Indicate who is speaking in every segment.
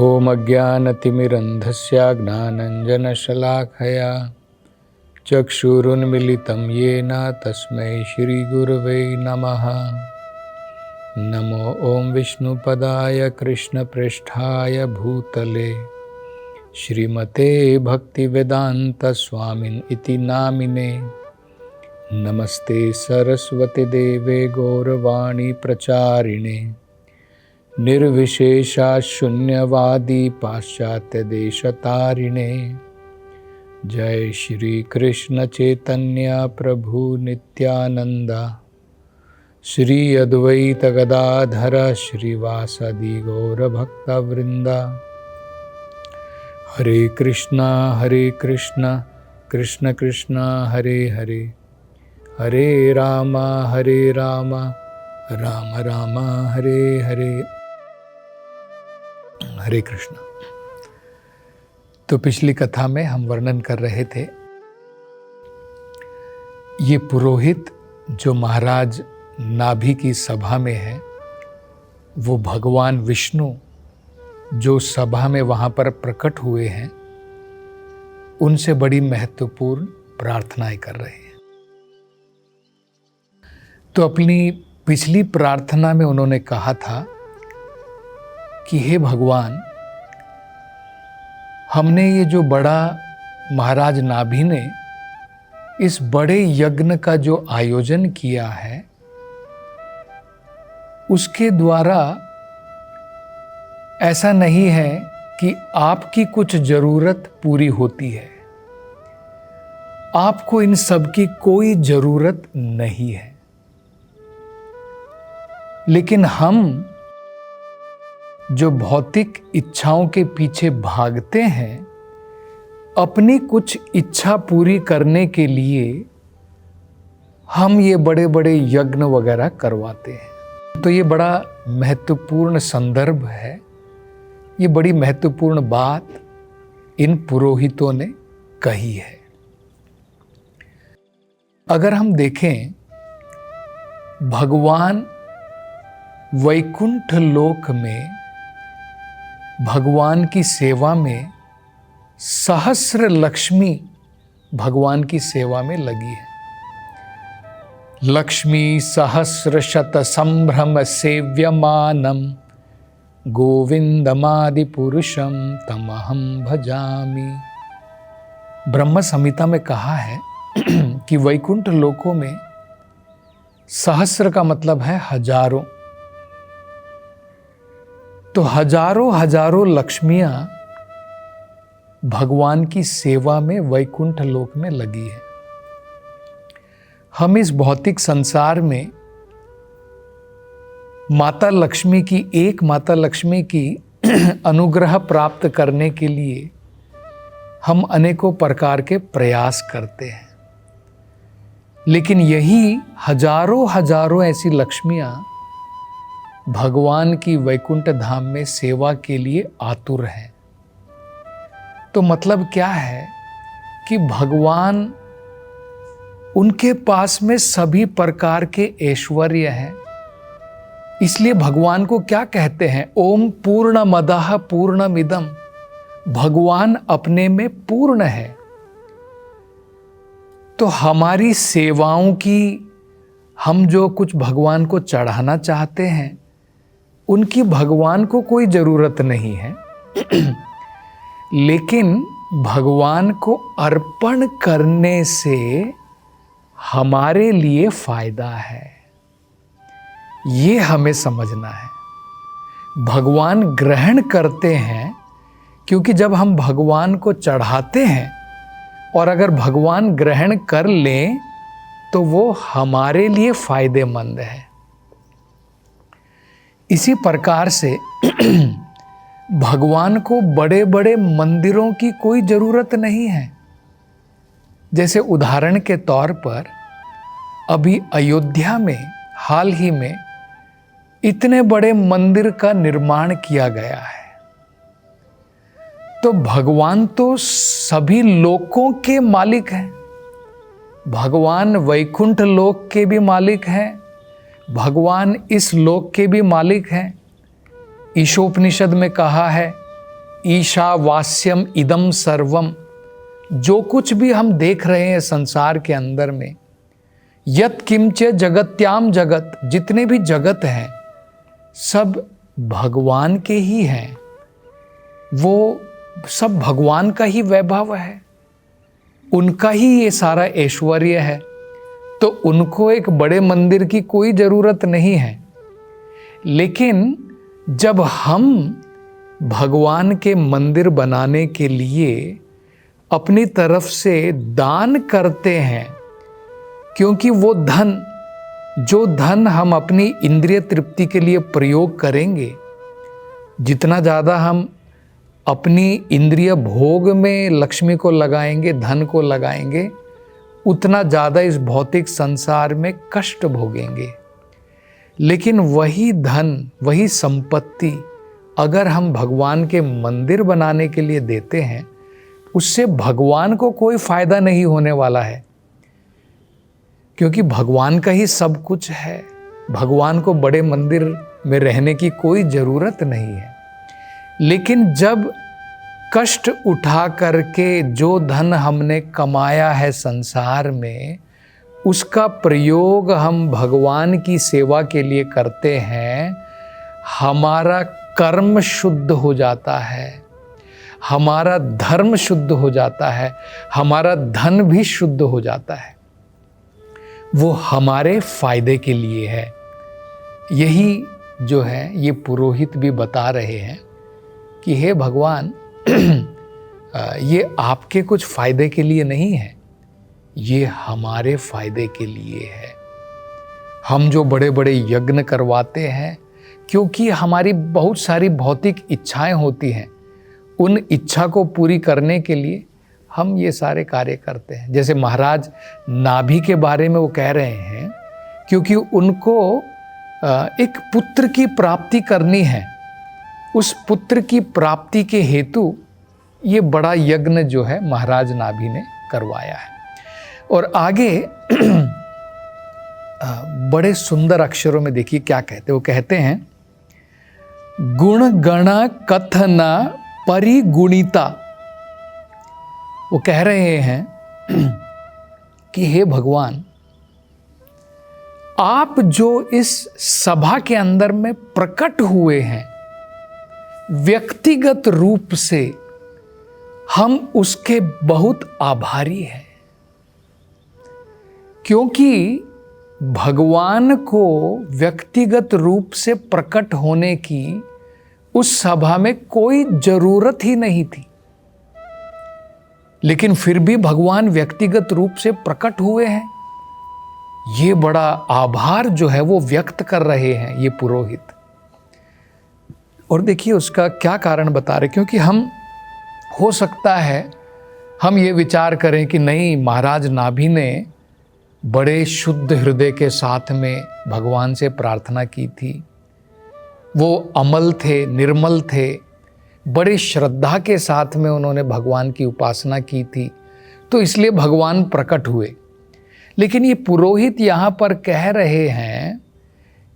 Speaker 1: ॐ अज्ञानतिमिरन्धस्य ज्ञानाञ्जनशलाखया चक्षुरुन्मिलितं येन तस्मै श्रीगुरवे नमः। नमो ॐ विष्णुपदाय कृष्णप्रेष्ठाय भूतले श्रीमते भक्तिवेदान्तस्वामिन् इति नामिने। नमस्ते सरस्वती देवे गौरवाणी प्रचारिणे निर्विशेषा शून्यवादी पाश्चात्य देशतारिणे। जय श्री कृष्ण चैतन्य प्रभु नित्यानंदा श्री अद्वैत गदाधर श्रीवासदि गौर भक्तवृंदा। हरे कृष्णा कृष्ण कृष्ण हरे हरे, हरे राम राम राम हरे हरे। हरे कृष्ण। तो पिछली कथा में हम वर्णन कर रहे थे ये पुरोहित जो महाराज नाभि की सभा में है, वो भगवान विष्णु जो सभा में वहां पर प्रकट हुए हैं, उनसे बड़ी महत्वपूर्ण प्रार्थनाएं कर रहे हैं। तो अपनी पिछली प्रार्थना में उन्होंने कहा था कि हे भगवान, हमने ये जो बड़ा महाराज नाभि ने इस बड़े यज्ञ का जो आयोजन किया है, उसके द्वारा ऐसा नहीं है कि आपकी कुछ जरूरत पूरी होती है। आपको इन सब की कोई जरूरत नहीं है, लेकिन हम जो भौतिक इच्छाओं के पीछे भागते हैं, अपनी कुछ इच्छा पूरी करने के लिए हम ये बड़े बड़े यज्ञ वगैरह करवाते हैं। तो ये बड़ा महत्वपूर्ण संदर्भ है, ये बड़ी महत्वपूर्ण बात इन पुरोहितों ने कही है। अगर हम देखें, भगवान वैकुंठ लोक में भगवान की सेवा में सहस्र लक्ष्मी भगवान की सेवा में लगी है। लक्ष्मी सहस्र शत संभ्रम सेव्यमानम गोविंदमादि पुरुषम तमहम भजामि। ब्रह्म संहिता में कहा है कि वैकुंठ लोकों में सहस्र का मतलब है हजारों, तो हजारों लक्ष्मियां भगवान की सेवा में वैकुंठ लोक में लगी है। हम इस भौतिक संसार में माता लक्ष्मी की अनुग्रह प्राप्त करने के लिए हम अनेकों प्रकार के प्रयास करते हैं, लेकिन यही हजारों ऐसी लक्ष्मियां भगवान की वैकुंठ धाम में सेवा के लिए आतुर हैं। तो मतलब क्या है कि भगवान, उनके पास में सभी प्रकार के ऐश्वर्य हैं। इसलिए भगवान को क्या कहते हैं? ओम पूर्णमदः पूर्णमिदम्। भगवान अपने में पूर्ण है। तो हमारी सेवाओं की, हम जो कुछ भगवान को चढ़ाना चाहते हैं, उनकी भगवान को कोई जरूरत नहीं है, लेकिन भगवान को अर्पण करने से हमारे लिए फायदा है। ये हमें समझना है। भगवान ग्रहण करते हैं, क्योंकि जब हम भगवान को चढ़ाते हैं और अगर भगवान ग्रहण कर लें तो वो हमारे लिए फायदेमंद है। इसी प्रकार से भगवान को बड़े बड़े मंदिरों की कोई जरूरत नहीं है। जैसे उदाहरण के तौर पर अभी अयोध्या में हाल ही में इतने बड़े मंदिर का निर्माण किया गया है। तो भगवान तो सभी लोकों के मालिक हैं। भगवान वैकुंठ लोक के भी मालिक हैं, भगवान इस लोक के भी मालिक हैं। ईशोपनिषद में कहा है ईशावास्यम इदम सर्वम, जो कुछ भी हम देख रहे हैं संसार के अंदर में, यत किंच जगत्याम जगत, जितने भी जगत हैं सब भगवान के ही हैं, वो सब भगवान का ही वैभव है, उनका ही ये सारा ऐश्वर्य है, तो उनको एक बड़े मंदिर की कोई ज़रूरत नहीं है। लेकिन जब हम भगवान के मंदिर बनाने के लिए अपनी तरफ से दान करते हैं, क्योंकि वो धन, जो धन हम अपनी इंद्रिय तृप्ति के लिए प्रयोग करेंगे, जितना ज़्यादा हम अपनी इंद्रिय भोग में लक्ष्मी को लगाएंगे, धन को लगाएंगे, उतना ज़्यादा इस भौतिक संसार में कष्ट भोगेंगे। लेकिन वही धन, वही संपत्ति अगर हम भगवान के मंदिर बनाने के लिए देते हैं, उससे भगवान को कोई फायदा नहीं होने वाला है, क्योंकि भगवान का ही सब कुछ है। भगवान को बड़े मंदिर में रहने की कोई ज़रूरत नहीं है। लेकिन जब कष्ट उठा करके जो धन हमने कमाया है संसार में, उसका प्रयोग हम भगवान की सेवा के लिए करते हैं, हमारा कर्म शुद्ध हो जाता है, हमारा धर्म शुद्ध हो जाता है, हमारा धन भी शुद्ध हो जाता है। वो हमारे फायदे के लिए है। यही जो है ये पुरोहित भी बता रहे हैं कि हे भगवान, ये आपके कुछ फायदे के लिए नहीं है, ये हमारे फायदे के लिए है। हम जो बड़े बड़े यज्ञ करवाते हैं, क्योंकि हमारी बहुत सारी भौतिक इच्छाएं होती हैं, उन इच्छा को पूरी करने के लिए हम ये सारे कार्य करते हैं। जैसे महाराज नाभि के बारे में वो कह रहे हैं, क्योंकि उनको एक पुत्र की प्राप्ति करनी है, उस पुत्र की प्राप्ति के हेतु ये बड़ा यज्ञ जो है महाराज नाभि ने करवाया है। और आगे बड़े सुंदर अक्षरों में देखिए क्या कहते, वो कहते हैं गुण गण कथना परिगुणिता। वो कह रहे हैं कि हे भगवान, आप जो इस सभा के अंदर में प्रकट हुए हैं व्यक्तिगत रूप से, हम उसके बहुत आभारी हैं, क्योंकि भगवान को व्यक्तिगत रूप से प्रकट होने की उस सभा में कोई जरूरत ही नहीं थी, लेकिन फिर भी भगवान व्यक्तिगत रूप से प्रकट हुए हैं। ये बड़ा आभार जो है वो व्यक्त कर रहे हैं ये पुरोहित। और देखिए उसका क्या कारण बता रहे, क्योंकि हम हो सकता है हम ये विचार करें कि नहीं, महाराज नाभि ने बड़े शुद्ध हृदय के साथ में भगवान से प्रार्थना की थी, वो अमल थे, निर्मल थे, बड़े श्रद्धा के साथ में उन्होंने भगवान की उपासना की थी, तो इसलिए भगवान प्रकट हुए। लेकिन ये पुरोहित यहाँ पर कह रहे हैं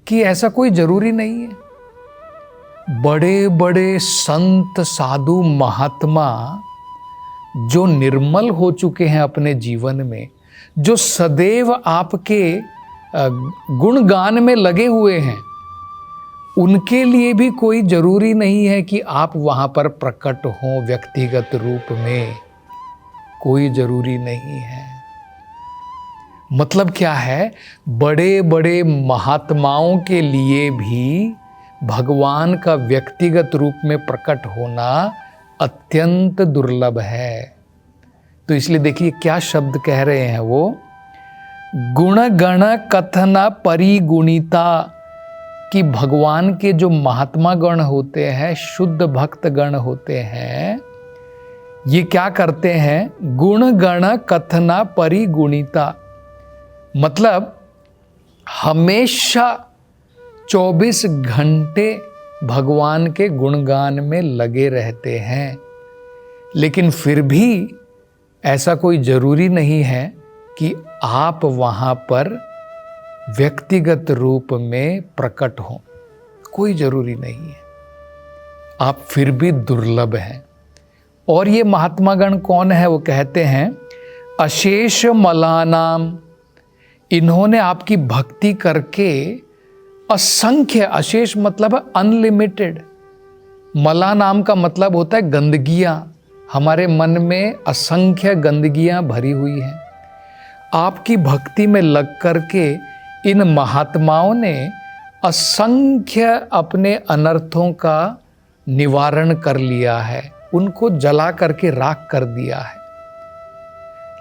Speaker 1: कि ऐसा कोई जरूरी नहीं है। बड़े बड़े संत, साधु, महात्मा जो निर्मल हो चुके हैं अपने जीवन में, जो सदैव आपके गुणगान में लगे हुए हैं, उनके लिए भी कोई जरूरी नहीं है कि आप वहाँ पर प्रकट हों व्यक्तिगत रूप में, कोई जरूरी नहीं है। मतलब क्या है, बड़े बड़े महात्माओं के लिए भी भगवान का व्यक्तिगत रूप में प्रकट होना अत्यंत दुर्लभ है। तो इसलिए देखिए क्या शब्द कह रहे हैं वो, गुण गण कथना परिगुणिता, कि भगवान के जो महात्मा गण होते हैं, शुद्ध भक्त गण होते हैं, ये क्या करते हैं, गुण गण कथना परिगुणिता, मतलब हमेशा 24 घंटे भगवान के गुणगान में लगे रहते हैं। लेकिन फिर भी ऐसा कोई जरूरी नहीं है कि आप वहाँ पर व्यक्तिगत रूप में प्रकट हों, कोई जरूरी नहीं है। आप फिर भी दुर्लभ हैं। और ये महात्मागण कौन है? वो कहते हैं अशेष मलानाम। इन्होंने आपकी भक्ति करके असंख्य, अशेष मतलब अनलिमिटेड, मला नाम का मतलब होता है गंदगियां। हमारे मन में असंख्य गंदगियां भरी हुई हैं। आपकी भक्ति में लग करके इन महात्माओं ने असंख्य अपने अनर्थों का निवारण कर लिया है, उनको जला करके राख कर दिया है।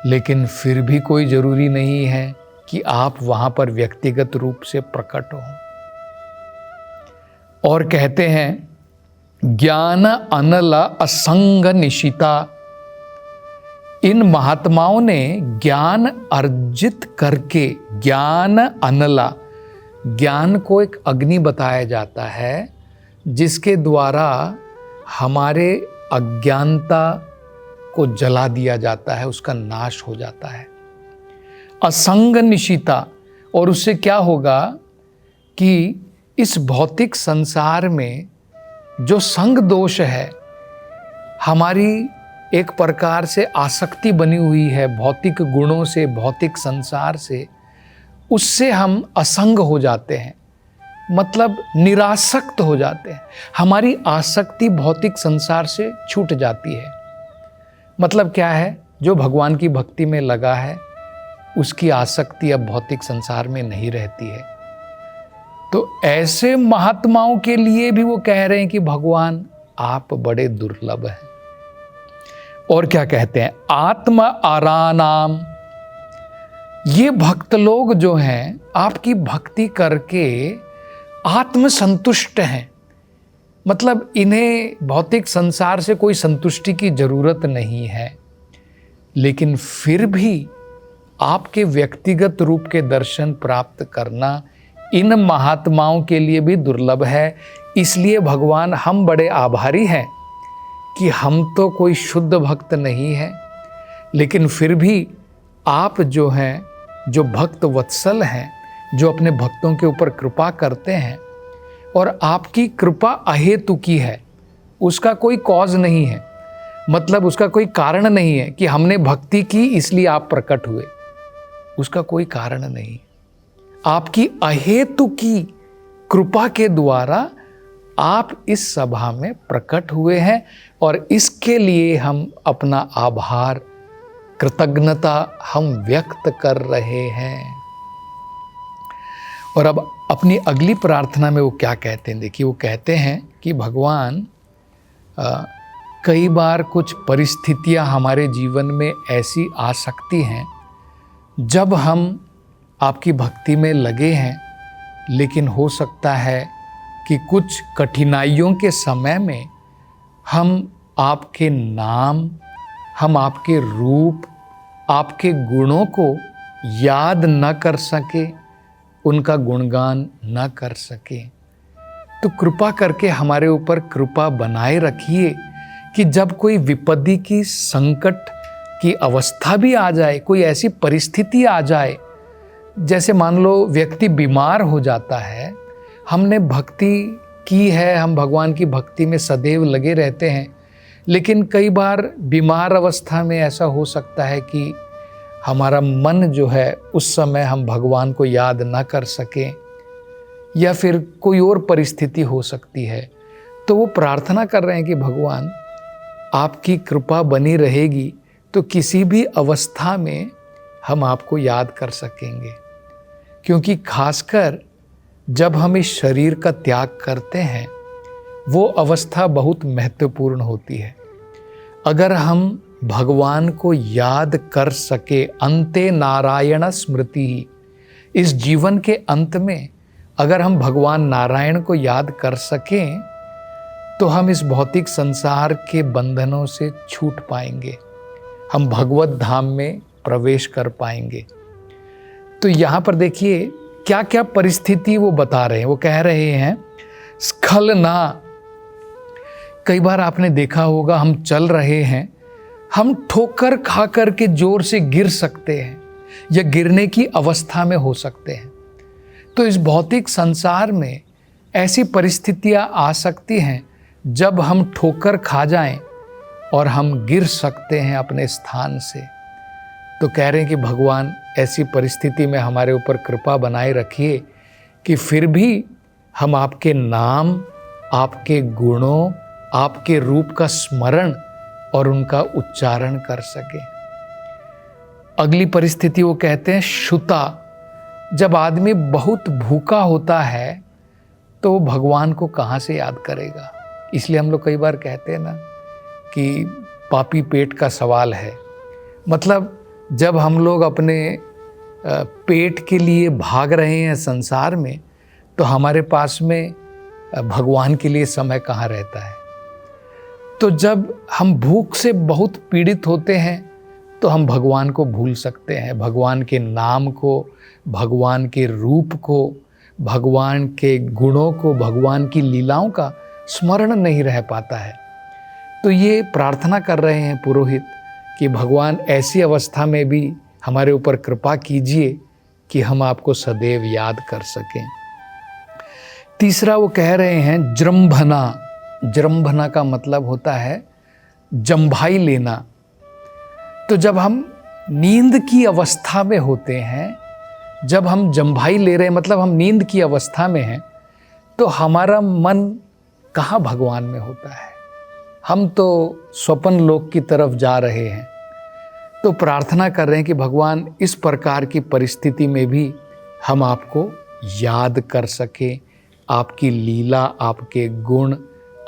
Speaker 1: लेकिन फिर भी कोई जरूरी नहीं है कि आप वहां पर व्यक्तिगत रूप से प्रकट हो। और कहते हैं ज्ञान अनल असंग निशिता। इन महात्माओं ने ज्ञान अर्जित करके, ज्ञान अनला, ज्ञान को एक अग्नि बताया जाता है जिसके द्वारा हमारे अज्ञानता को जला दिया जाता है, उसका नाश हो जाता है। असंग निशिता, और उससे क्या होगा कि इस भौतिक संसार में जो संग दोष है, हमारी एक प्रकार से आसक्ति बनी हुई है भौतिक गुणों से, भौतिक संसार से, उससे हम असंग हो जाते हैं, मतलब निरासक्त हो जाते हैं। हमारी आसक्ति भौतिक संसार से छूट जाती है। मतलब क्या है? जो भगवान की भक्ति में लगा है उसकी आसक्ति अब भौतिक संसार में नहीं रहती है। तो ऐसे महात्माओं के लिए भी वो कह रहे हैं कि भगवान आप बड़े दुर्लभ हैं। और क्या कहते हैं? आत्म आरानाम। ये भक्त लोग जो हैं आपकी भक्ति करके आत्म संतुष्ट हैं, मतलब इन्हें भौतिक संसार से कोई संतुष्टि की जरूरत नहीं है, लेकिन फिर भी आपके व्यक्तिगत रूप के दर्शन प्राप्त करना इन महात्माओं के लिए भी दुर्लभ है। इसलिए भगवान हम बड़े आभारी हैं कि हम तो कोई शुद्ध भक्त नहीं है, लेकिन फिर भी आप जो हैं, जो भक्त वत्सल हैं, जो अपने भक्तों के ऊपर कृपा करते हैं, और आपकी कृपा अहेतुकी है, उसका कोई कॉज नहीं है, मतलब उसका कोई कारण नहीं है कि हमने भक्ति की इसलिए आप प्रकट हुए, उसका कोई कारण नहीं। आपकी अहेतुकी कृपा के द्वारा आप इस सभा में प्रकट हुए हैं, और इसके लिए हम अपना आभार, कृतज्ञता हम व्यक्त कर रहे हैं। और अब अपनी अगली प्रार्थना में वो क्या कहते हैं, देखिए वो कहते हैं कि भगवान कई बार कुछ परिस्थितियां हमारे जीवन में ऐसी आ सकती हैं जब हम आपकी भक्ति में लगे हैं, लेकिन हो सकता है कि कुछ कठिनाइयों के समय में हम आपके नाम, हम आपके रूप, आपके गुणों को याद न कर सके, उनका गुणगान न कर सके। तो कृपा करके हमारे ऊपर कृपा बनाए रखिए कि जब कोई विपत्ति की, संकट की अवस्था भी आ जाए, कोई ऐसी परिस्थिति आ जाए, जैसे मान लो व्यक्ति बीमार हो जाता है, हमने भक्ति की है, हम भगवान की भक्ति में सदैव लगे रहते हैं, लेकिन कई बार बीमार अवस्था में ऐसा हो सकता है कि हमारा मन जो है उस समय हम भगवान को याद ना कर सकें, या फिर कोई और परिस्थिति हो सकती है। तो वो प्रार्थना कर रहे हैं कि भगवान आपकी कृपा बनी रहेगी तो किसी भी अवस्था में हम आपको याद कर सकेंगे, क्योंकि खासकर जब हम इस शरीर का त्याग करते हैं वो अवस्था बहुत महत्वपूर्ण होती है। अगर हम भगवान को याद कर सके, अंते नारायण स्मृति ही, इस जीवन के अंत में अगर हम भगवान नारायण को याद कर सकें तो हम इस भौतिक संसार के बंधनों से छूट पाएंगे, हम भगवत धाम में प्रवेश कर पाएंगे। तो यहाँ पर देखिए क्या क्या परिस्थिति वो बता रहे हैं। वो कह रहे हैं स्खलना। कई बार आपने देखा होगा हम चल रहे हैं, हम ठोकर खा कर के जोर से गिर सकते हैं या गिरने की अवस्था में हो सकते हैं। तो इस भौतिक संसार में ऐसी परिस्थितियां आ सकती हैं जब हम ठोकर खा जाएं और हम गिर सकते हैं अपने स्थान से। तो कह रहे हैं कि भगवान ऐसी परिस्थिति में हमारे ऊपर कृपा बनाए रखिए कि फिर भी हम आपके नाम, आपके गुणों, आपके रूप का स्मरण और उनका उच्चारण कर सके। अगली परिस्थिति वो कहते हैं शुता। जब आदमी बहुत भूखा होता है तो वो भगवान को कहाँ से याद करेगा। इसलिए हम लोग कई बार कहते हैं ना कि पापी पेट का सवाल है। मतलब जब हम लोग अपने पेट के लिए भाग रहे हैं संसार में, तो हमारे पास में भगवान के लिए समय कहाँ रहता है। तो जब हम भूख से बहुत पीड़ित होते हैं तो हम भगवान को भूल सकते हैं, भगवान के नाम को, भगवान के रूप को, भगवान के गुणों को, भगवान की लीलाओं का स्मरण नहीं रह पाता है। तो ये प्रार्थना कर रहे हैं पुरोहित कि भगवान ऐसी अवस्था में भी हमारे ऊपर कृपा कीजिए कि हम आपको सदैव याद कर सकें। तीसरा वो कह रहे हैं जृंभना। जृंभना का मतलब होता है जम्भाई लेना। तो जब हम नींद की अवस्था में होते हैं, जब हम जम्भाई ले रहे हैं, मतलब हम नींद की अवस्था में हैं, तो हमारा मन कहाँ भगवान में होता है। हम तो स्वप्न लोक की तरफ जा रहे हैं। तो प्रार्थना कर रहे हैं कि भगवान इस प्रकार की परिस्थिति में भी हम आपको याद कर सकें, आपकी लीला, आपके गुण,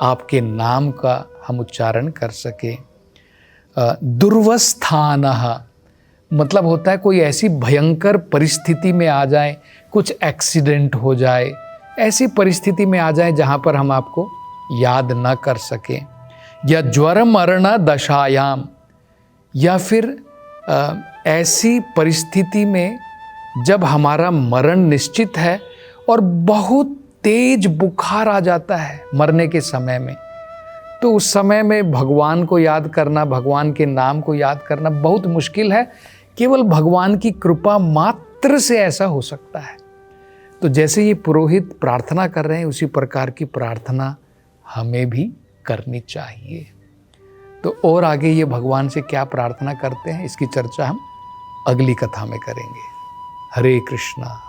Speaker 1: आपके नाम का हम उच्चारण कर सकें। दुर्वस्थानः मतलब होता है कोई ऐसी भयंकर परिस्थिति में आ जाए, कुछ एक्सीडेंट हो जाए, ऐसी परिस्थिति में आ जाए जहाँ पर हम आपको याद न कर सकें। या ज्वर मरण दशायाम, या फिर ऐसी परिस्थिति में जब हमारा मरण निश्चित है और बहुत तेज बुखार आ जाता है मरने के समय में, तो उस समय में भगवान को याद करना, भगवान के नाम को याद करना बहुत मुश्किल है। केवल भगवान की कृपा मात्र से ऐसा हो सकता है। तो जैसे ये पुरोहित प्रार्थना कर रहे हैं, उसी प्रकार की प्रार्थना हमें भी करनी चाहिए। तो और आगे ये भगवान से क्या प्रार्थना करते हैं, इसकी चर्चा हम अगली कथा में करेंगे। हरे कृष्णा।